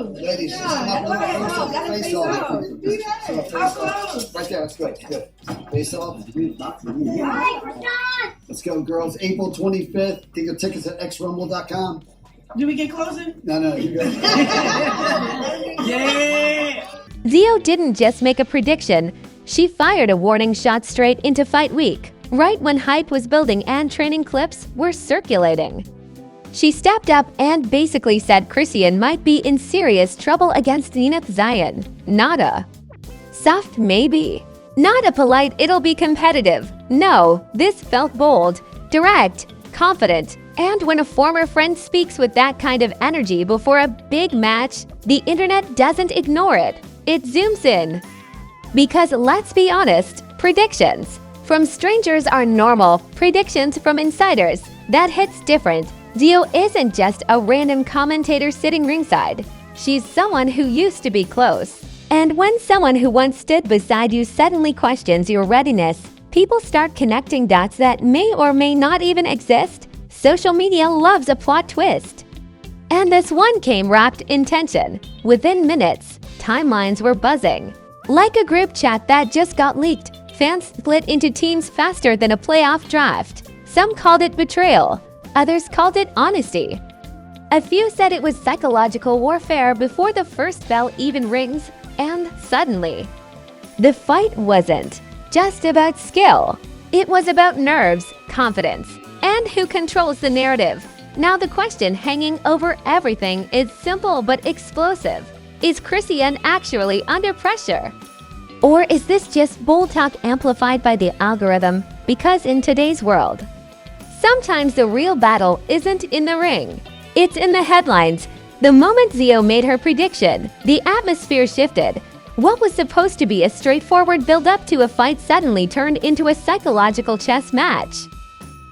Ladies, just come up on the face off. Right there, that's good. Good. Face off. Let's go, girls. April 25th. Get your tickets at xrumble.com. Do we get closing? No, you're good. Yeah! Zio didn't just make a prediction, she fired a warning shot straight into fight week, right when hype was building and training clips were circulating. She stepped up and basically said Chrisean might be in serious trouble against Zenith Zion. Nada. Soft maybe. Not a polite it'll be competitive. No, this felt bold, direct, confident, and when a former friend speaks with that kind of energy before a big match, the internet doesn't ignore it. It zooms in. Because let's be honest, predictions from strangers are normal, predictions from insiders, that hits different. Zio isn't just a random commentator sitting ringside. She's someone who used to be close. And when someone who once stood beside you suddenly questions your readiness, people start connecting dots that may or may not even exist. Social media loves a plot twist. And this one came wrapped in tension. Within minutes, timelines were buzzing. Like a group chat that just got leaked, fans split into teams faster than a playoff draft. Some called it betrayal, others called it honesty. A few said it was psychological warfare before the first bell even rings, and suddenly, the fight wasn't just about skill. It was about nerves, confidence, and who controls the narrative. Now the question hanging over everything is simple but explosive. Is Chrisean actually under pressure? Or is this just bold talk amplified by the algorithm? Because in today's world, sometimes the real battle isn't in the ring. It's in the headlines. The moment Zio made her prediction, the atmosphere shifted. What was supposed to be a straightforward build-up to a fight suddenly turned into a psychological chess match.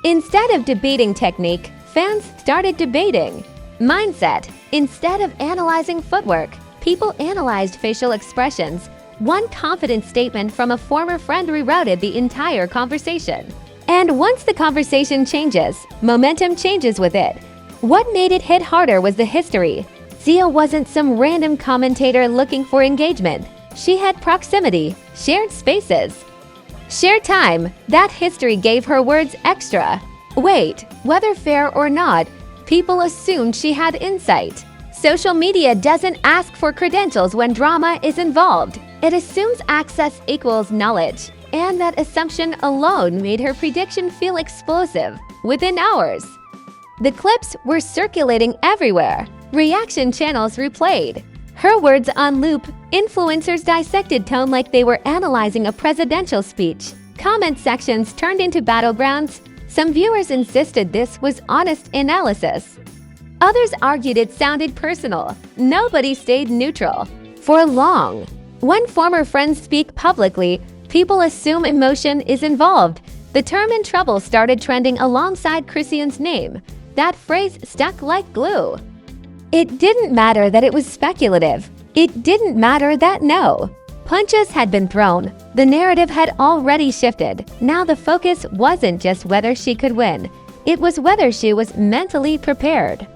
Instead of debating technique, fans started debating mindset. Instead of analyzing footwork, people analyzed facial expressions. One confident statement from a former friend rerouted the entire conversation. And once the conversation changes, momentum changes with it. What made it hit harder was the history. Zio wasn't some random commentator looking for engagement. She had proximity, shared spaces, shared time. That history gave her words extra weight. Whether fair or not, people assumed she had insight. Social media doesn't ask for credentials when drama is involved. It assumes access equals knowledge. And that assumption alone made her prediction feel explosive within hours. The clips were circulating everywhere. Reaction channels replayed. Her words on loop. Influencers dissected tone like they were analyzing a presidential speech. Comment sections turned into battlegrounds. Some viewers insisted this was honest analysis. Others argued it sounded personal. Nobody stayed neutral. For long. When former friends speak publicly, people assume emotion is involved. The term "in trouble" started trending alongside Chrisean's name. That phrase stuck like glue. It didn't matter that it was speculative. It didn't matter that punches had been thrown. The narrative had already shifted. Now the focus wasn't just whether she could win. It was whether she was mentally prepared.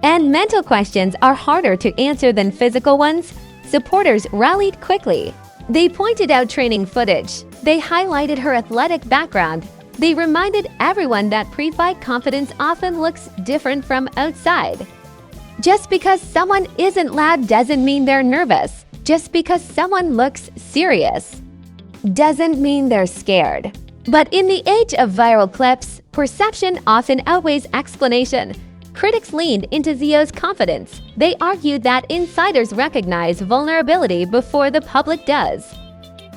And mental questions are harder to answer than physical ones. Supporters rallied quickly. They pointed out training footage. They highlighted her athletic background. They reminded everyone that pre-fight confidence often looks different from outside. Just because someone isn't loud doesn't mean they're nervous. Just because someone looks serious doesn't mean they're scared. But in the age of viral clips, perception often outweighs explanation. Critics leaned into Zio's confidence. They argued that insiders recognize vulnerability before the public does.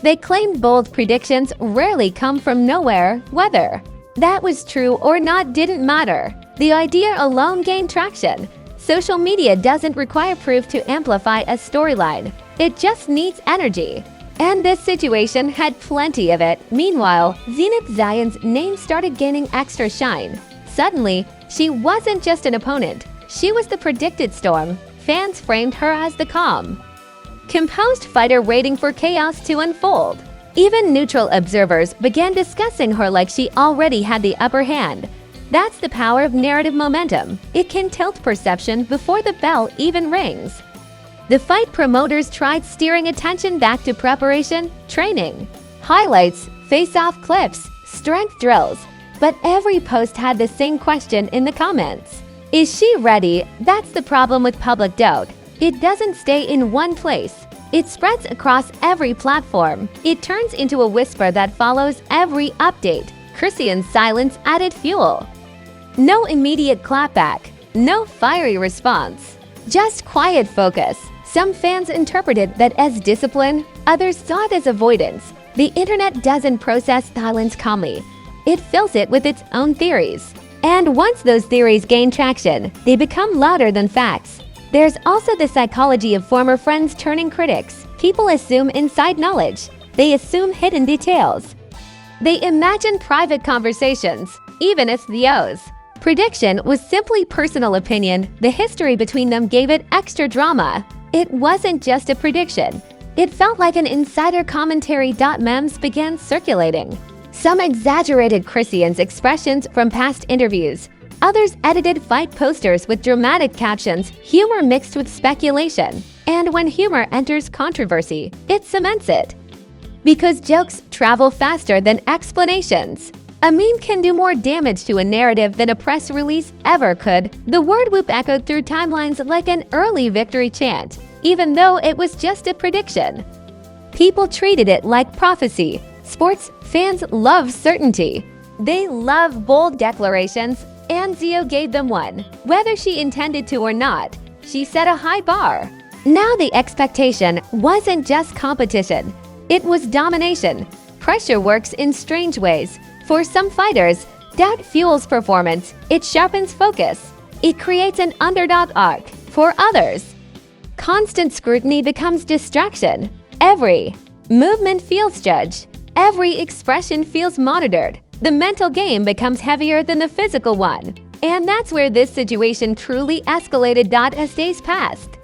They claimed bold predictions rarely come from nowhere. Whether that was true or not didn't matter. The idea alone gained traction. Social media doesn't require proof to amplify a storyline. It just needs energy. And this situation had plenty of it. Meanwhile, Zenith Zion's name started gaining extra shine. Suddenly, she wasn't just an opponent. She was the predicted storm. Fans framed her as the calm, composed fighter waiting for chaos to unfold. Even neutral observers began discussing her like she already had the upper hand. That's the power of narrative momentum. It can tilt perception before the bell even rings. The fight promoters tried steering attention back to preparation, training, highlights, face-off clips, strength drills, but every post had the same question in the comments. Is she ready? That's the problem with public doubt. It doesn't stay in one place. It spreads across every platform. It turns into a whisper that follows every update. Chrisean's silence added fuel. No immediate clapback, no fiery response, just quiet focus. Some fans interpreted that as discipline, others saw it as avoidance. The internet doesn't process silence calmly. It fills it with its own theories. And once those theories gain traction, they become louder than facts. There's also the psychology of former friends turning critics. People assume inside knowledge. They assume hidden details. They imagine private conversations, even if Theo's prediction was simply personal opinion. The history between them gave it extra drama. It wasn't just a prediction. It felt like an insider commentary. Memes began circulating. Some exaggerated Chrisean's expressions from past interviews. Others edited fight posters with dramatic captions, humor mixed with speculation. And when humor enters controversy, it cements it. Because jokes travel faster than explanations. A meme can do more damage to a narrative than a press release ever could. The word whoop echoed through timelines like an early victory chant, even though it was just a prediction. People treated it like prophecy. Sports fans love certainty. They love bold declarations, and Zio gave them one. Whether she intended to or not, she set a high bar. Now the expectation wasn't just competition. It was domination. Pressure works in strange ways. For some fighters, doubt fuels performance. It sharpens focus. It creates an underdog arc. For others, constant scrutiny becomes distraction. Every movement feels judged. Every expression feels monitored. The mental game becomes heavier than the physical one. And that's where this situation truly escalated. As days passed,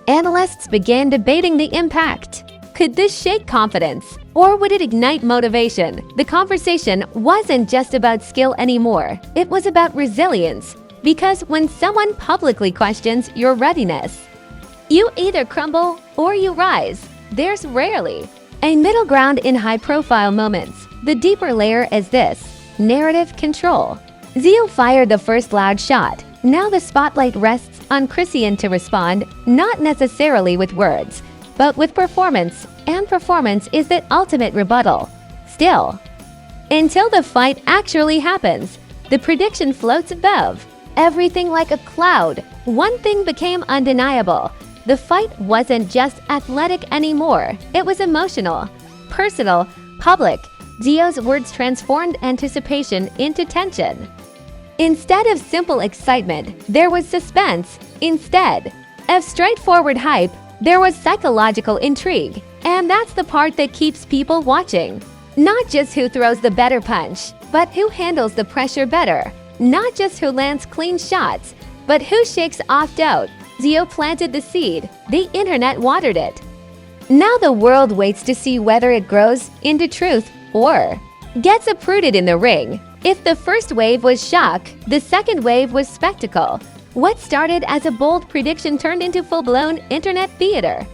analysts began debating the impact. Could this shake confidence, or would it ignite motivation? The conversation wasn't just about skill anymore. It was about resilience. Because when someone publicly questions your readiness, you either crumble or you rise. There's rarely a middle ground in high-profile moments. The deeper layer is this: narrative control. Zio fired the first loud shot. Now the spotlight rests on Chrisean to respond, not necessarily with words, but with performance. And performance is the ultimate rebuttal. Still, until the fight actually happens, the prediction floats above everything like a cloud. One thing became undeniable. The fight wasn't just athletic anymore. It was emotional, personal, public. Zio's words transformed anticipation into tension. Instead of simple excitement, there was suspense. Instead of straightforward hype, there was psychological intrigue. And that's the part that keeps people watching. Not just who throws the better punch, but who handles the pressure better. Not just who lands clean shots, but who shakes off doubt. Zio planted the seed. The internet watered it. Now the world waits to see whether it grows into truth or gets uprooted in the ring. If the first wave was shock, the second wave was spectacle. What started as a bold prediction turned into full-blown internet theater.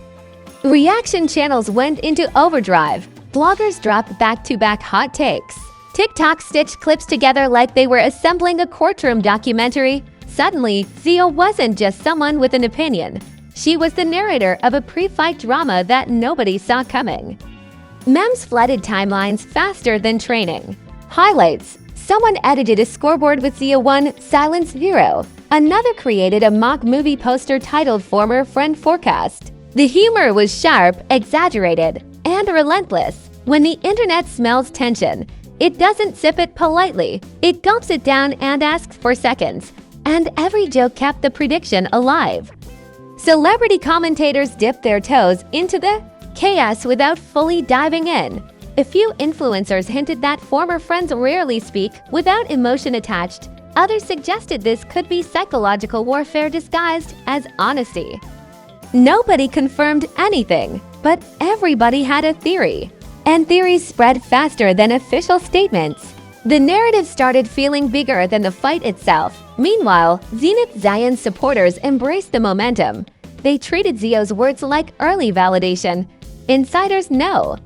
Reaction channels went into overdrive. Bloggers dropped back-to-back hot takes. TikTok stitched clips together like they were assembling a courtroom documentary. Suddenly, Zio wasn't just someone with an opinion. She was the narrator of a pre-fight drama that nobody saw coming. Memes flooded timelines faster than training. Highlights: someone edited a scoreboard with Zio 1, silence 0. Another created a mock movie poster titled Former Friend Forecast. The humor was sharp, exaggerated, and relentless. When the internet smells tension, it doesn't sip it politely. It gulps it down and asks for seconds. And every joke kept the prediction alive. Celebrity commentators dipped their toes into the chaos without fully diving in. A few influencers hinted that former friends rarely speak without emotion attached. Others suggested this could be psychological warfare disguised as honesty. Nobody confirmed anything, but everybody had a theory. And theories spread faster than official statements. The narrative started feeling bigger than the fight itself. Meanwhile, Zenith Zion supporters embraced the momentum. they treated Zio's words like early validation. Insiders know.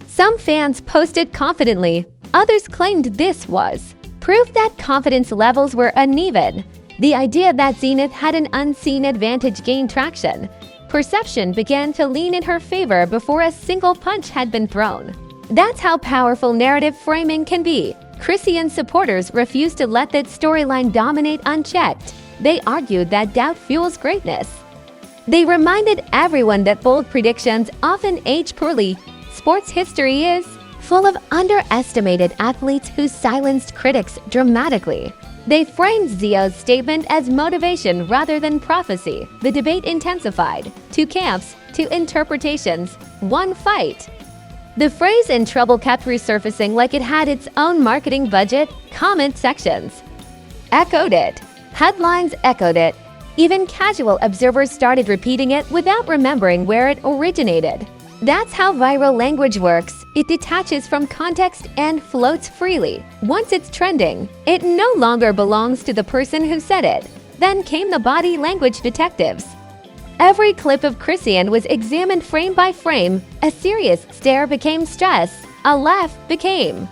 Some fans posted confidently. Others claimed this was proof that confidence levels were uneven. The idea that Zenith had an unseen advantage gained traction. Perception began to lean in her favor before a single punch had been thrown. That's how powerful narrative framing can be. Chrisean supporters refused to let that storyline dominate unchecked. They argued that doubt fuels greatness. They reminded everyone that bold predictions often age poorly. Sports history is full of underestimated athletes who silenced critics dramatically. They framed Zio's statement as motivation rather than prophecy. The debate intensified. 2 camps, 2 interpretations, 1 fight. The phrase "in trouble" kept resurfacing like it had its own marketing budget. Comment sections echoed it. Headlines echoed it. Even casual observers started repeating it without remembering where it originated. That's how viral language works. It detaches from context and floats freely. Once it's trending, it no longer belongs to the person who said it. Then came the body language detectives. Every clip of Chrisean was examined frame by frame. A serious stare became stress. A laugh became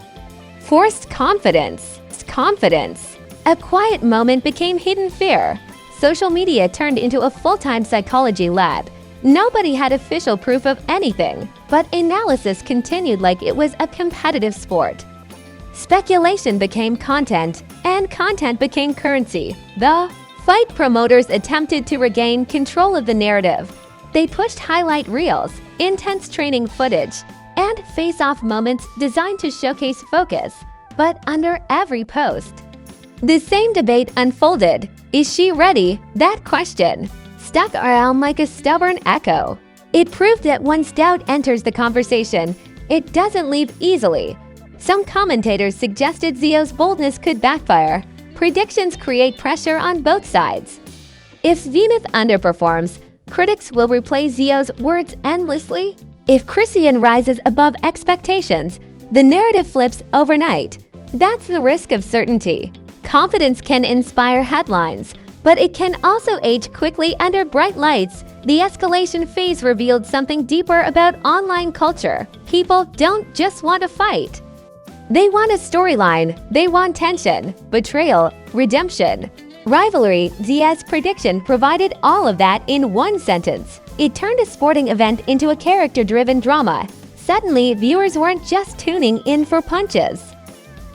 forced confidence. A quiet moment became hidden fear. Social media turned into a full-time psychology lab. Nobody had official proof of anything, but analysis continued like it was a competitive sport. Speculation became content, and content became currency. The fight promoters attempted to regain control of the narrative. They pushed highlight reels, intense training footage, and face-off moments designed to showcase focus. But under every post, the same debate unfolded. Is she ready? That question stuck around like a stubborn echo. It proved that once doubt enters the conversation, it doesn't leave easily. Some commentators suggested Zio's boldness could backfire. Predictions create pressure on both sides. If Zenith underperforms, critics will replay Zio's words endlessly. If Chrisean rises above expectations, the narrative flips overnight. That's the risk of certainty. Confidence can inspire headlines, but it can also age quickly under bright lights. The escalation phase revealed something deeper about online culture. People don't just want to fight. They want a storyline. They want tension, betrayal, redemption, rivalry. Zio's prediction provided all of that in one sentence. It turned a sporting event into a character-driven drama. Suddenly, viewers weren't just tuning in for punches.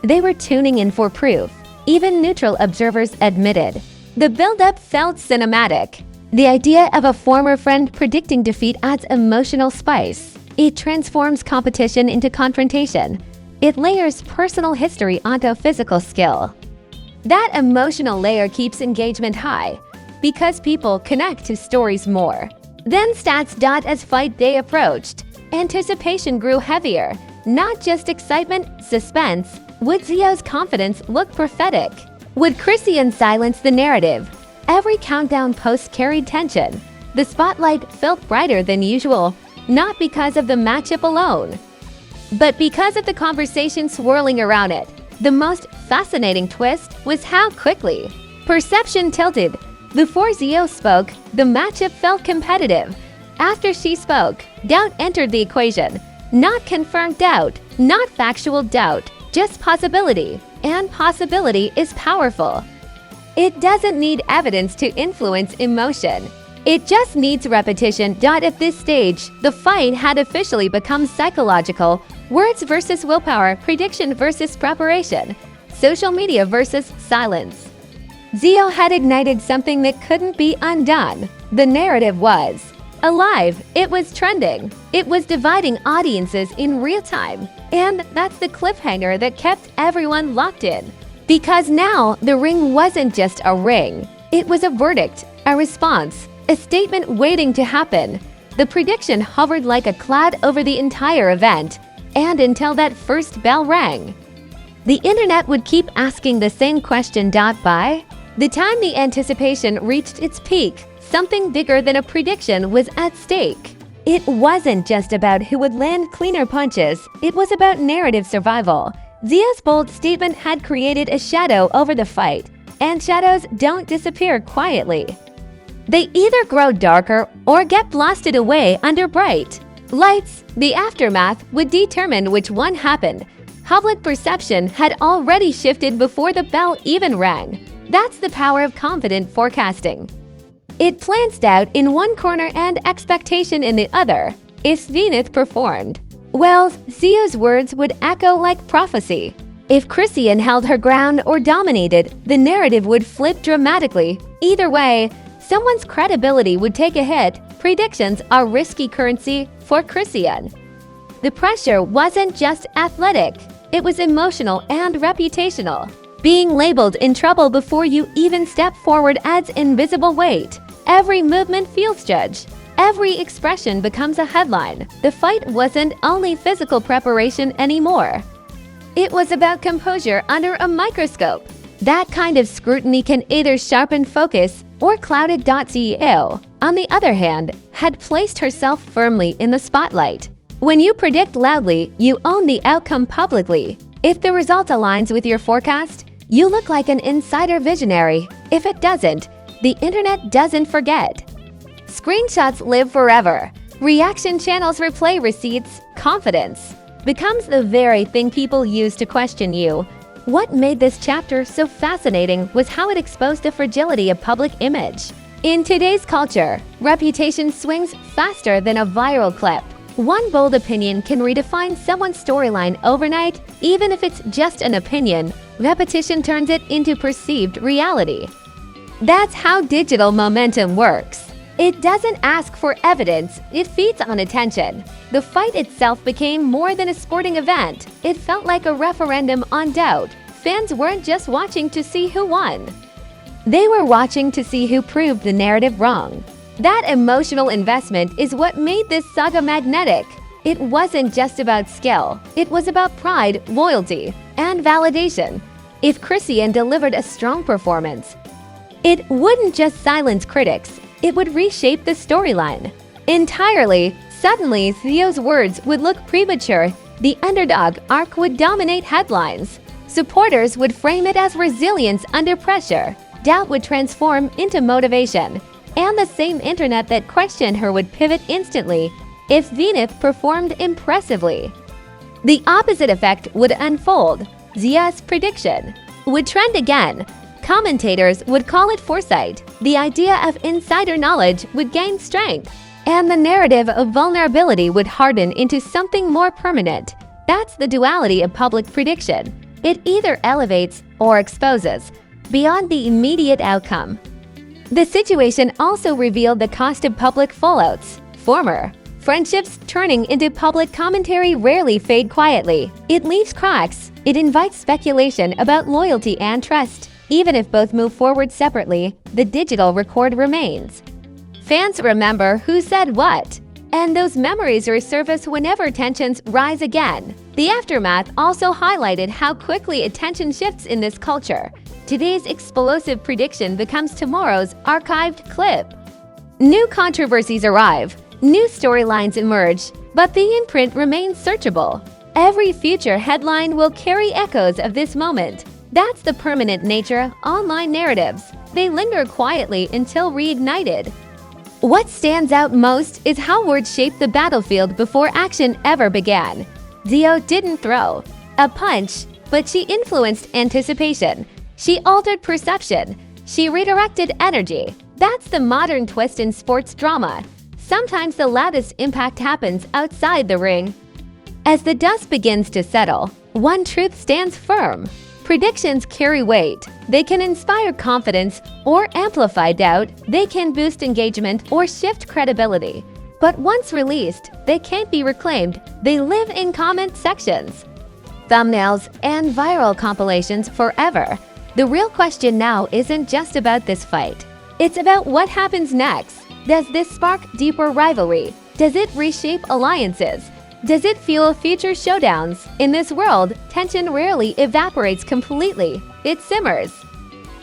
They were tuning in for proof. Even neutral observers admitted. The build-up felt cinematic. The idea of a former friend predicting defeat adds emotional spice. It transforms competition into confrontation. It layers personal history onto physical skill. That emotional layer keeps engagement high because people connect to stories more. Then stats dot as fight day approached. Anticipation grew heavier. Not just excitement, suspense. Would Zio's confidence look prophetic? Would Chrisean silence the narrative? Every countdown post carried tension. The spotlight felt brighter than usual, not because of the matchup alone, but because of the conversation swirling around it. The most fascinating twist was how quickly perception tilted. Before Zio spoke, the matchup felt competitive. After she spoke, doubt entered the equation. Not confirmed doubt, not factual doubt, just possibility. And possibility is powerful. It doesn't need evidence to influence emotion. It just needs repetition. At this stage, the fight had officially become psychological. Words versus willpower, prediction versus preparation, social media versus silence. Zio had ignited something that couldn't be undone. The narrative was alive. It was trending. It was dividing audiences in real time. And that's the cliffhanger that kept everyone locked in. Because now, the ring wasn't just a ring. It was a verdict, a response, a statement waiting to happen. The prediction hovered like a cloud over the entire event. And until that first bell rang, the internet would keep asking the same question. By the time the anticipation reached its peak, something bigger than a prediction was at stake. It wasn't just about who would land cleaner punches, it was about narrative survival. Zio's bold statement had created a shadow over the fight, and shadows don't disappear quietly. They either grow darker or get blasted away under bright lights. The aftermath would determine which one happened. Public perception had already shifted before the bell even rang. That's the power of confident forecasting. It plants doubt in one corner and expectation in the other. If Zenith performed well, Zio's words would echo like prophecy. If Chrisean held her ground or dominated, the narrative would flip dramatically. Either way, someone's credibility would take a hit. Predictions are risky currency for Chrisean. The pressure wasn't just athletic, it was emotional and reputational. Being labeled in trouble before you even step forward adds invisible weight. Every movement feels judged. Every expression becomes a headline. The fight wasn't only physical preparation anymore. It was about composure under a microscope. That kind of scrutiny can either sharpen focus or cloud it. CEO, on the other hand, had placed herself firmly in the spotlight. When you predict loudly, you own the outcome publicly. If the result aligns with your forecast, you look like an insider visionary. If it doesn't, the internet doesn't forget. Screenshots live forever. Reaction channels replay receipts. Confidence becomes the very thing people use to question you. What made this chapter so fascinating was how it exposed the fragility of public image. In today's culture, reputation swings faster than a viral clip. One bold opinion can redefine someone's storyline overnight. Even if it's just an opinion, repetition turns it into perceived reality. That's how digital momentum works. It doesn't ask for evidence, it feeds on attention. The fight itself became more than a sporting event. It felt like a referendum on doubt. Fans weren't just watching to see who won. They were watching to see who proved the narrative wrong. That emotional investment is what made this saga magnetic. It wasn't just about skill. It was about pride, loyalty, and validation. If Chrisean delivered a strong performance, it wouldn't just silence critics. It would reshape the storyline entirely. Suddenly, Theo's words would look premature. The underdog arc would dominate headlines. Supporters would frame it as resilience under pressure. Doubt would transform into motivation. And the same internet that questioned her would pivot instantly if Zenith performed impressively. The opposite effect would unfold. Zia's prediction would trend again. Commentators would call it foresight. The idea of insider knowledge would gain strength, and the narrative of vulnerability would harden into something more permanent. That's the duality of public prediction. It either elevates or exposes, beyond the immediate outcome. The situation also revealed the cost of public fallouts. Former friendships turning into public commentary rarely fade quietly. It leaves cracks. It invites speculation about loyalty and trust. Even if both move forward separately, the digital record remains. Fans remember who said what, and those memories resurface whenever tensions rise again. The aftermath also highlighted how quickly attention shifts in this culture. Today's explosive prediction becomes tomorrow's archived clip. New controversies arrive, new storylines emerge, but the imprint remains searchable. Every future headline will carry echoes of this moment. That's the permanent nature of online narratives. They linger quietly until reignited. What stands out most is how words shaped the battlefield before action ever began. Zio didn't throw a punch, but she influenced anticipation. She altered perception. She redirected energy. That's the modern twist in sports drama. Sometimes the loudest impact happens outside the ring. As the dust begins to settle, one truth stands firm. Predictions carry weight. They can inspire confidence or amplify doubt. They can boost engagement or shift credibility. But once released, they can't be reclaimed. They live in comment sections, thumbnails, and viral compilations forever. The real question now isn't just about this fight. It's about what happens next. Does this spark deeper rivalry? Does it reshape alliances? Does it fuel future showdowns? In this world, tension rarely evaporates completely. It simmers,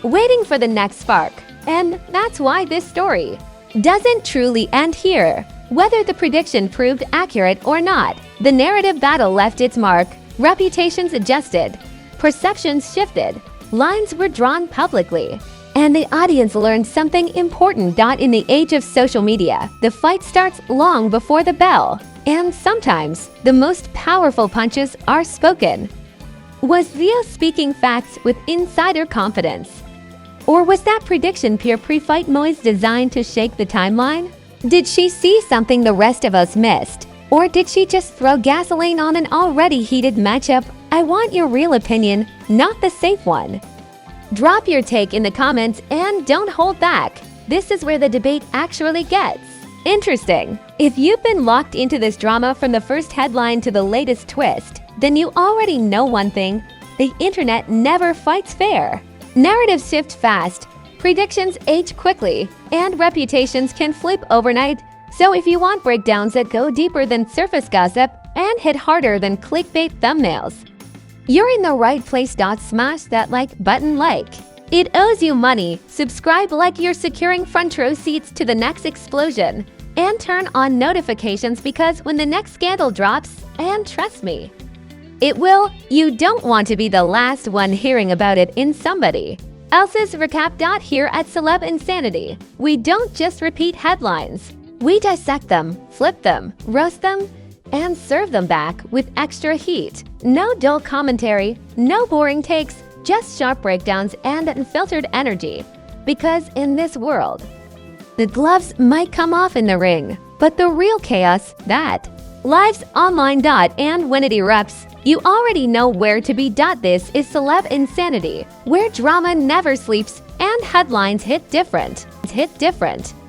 waiting for the next spark. And that's why this story doesn't truly end here. Whether the prediction proved accurate or not, the narrative battle left its mark. Reputations adjusted, perceptions shifted, lines were drawn publicly. And the audience learned something important. In the age of social media, the fight starts long before the bell. And sometimes, the most powerful punches are spoken. Was Theo speaking facts with insider confidence? Or was that prediction pure pre-fight noise designed to shake the timeline? Did she see something the rest of us missed? Or did she just throw gasoline on an already heated matchup? I want your real opinion, not the safe one. Drop your take in the comments and don't hold back. This is where the debate actually gets interesting. If you've been locked into this drama from the first headline to the latest twist, then you already know one thing: the internet never fights fair. Narratives shift fast, predictions age quickly, and reputations can flip overnight. So if you want breakdowns that go deeper than surface gossip and hit harder than clickbait thumbnails, you're in the right place. Smash that like button. It owes you money. Subscribe like you're securing front row seats to the next explosion. And turn on notifications, because when the next scandal drops, and trust me, it will, you don't want to be the last one hearing about it in somebody else's recap. Here at Celeb Insanity, we don't just repeat headlines. We dissect them, flip them, roast them, and serve them back with extra heat. No dull commentary, no boring takes, just sharp breakdowns and unfiltered energy. Because in this world, the gloves might come off in the ring, but the real chaos, that lives online. And when it erupts, you already know where to be. This is Celeb Insanity, where drama never sleeps and headlines hit different.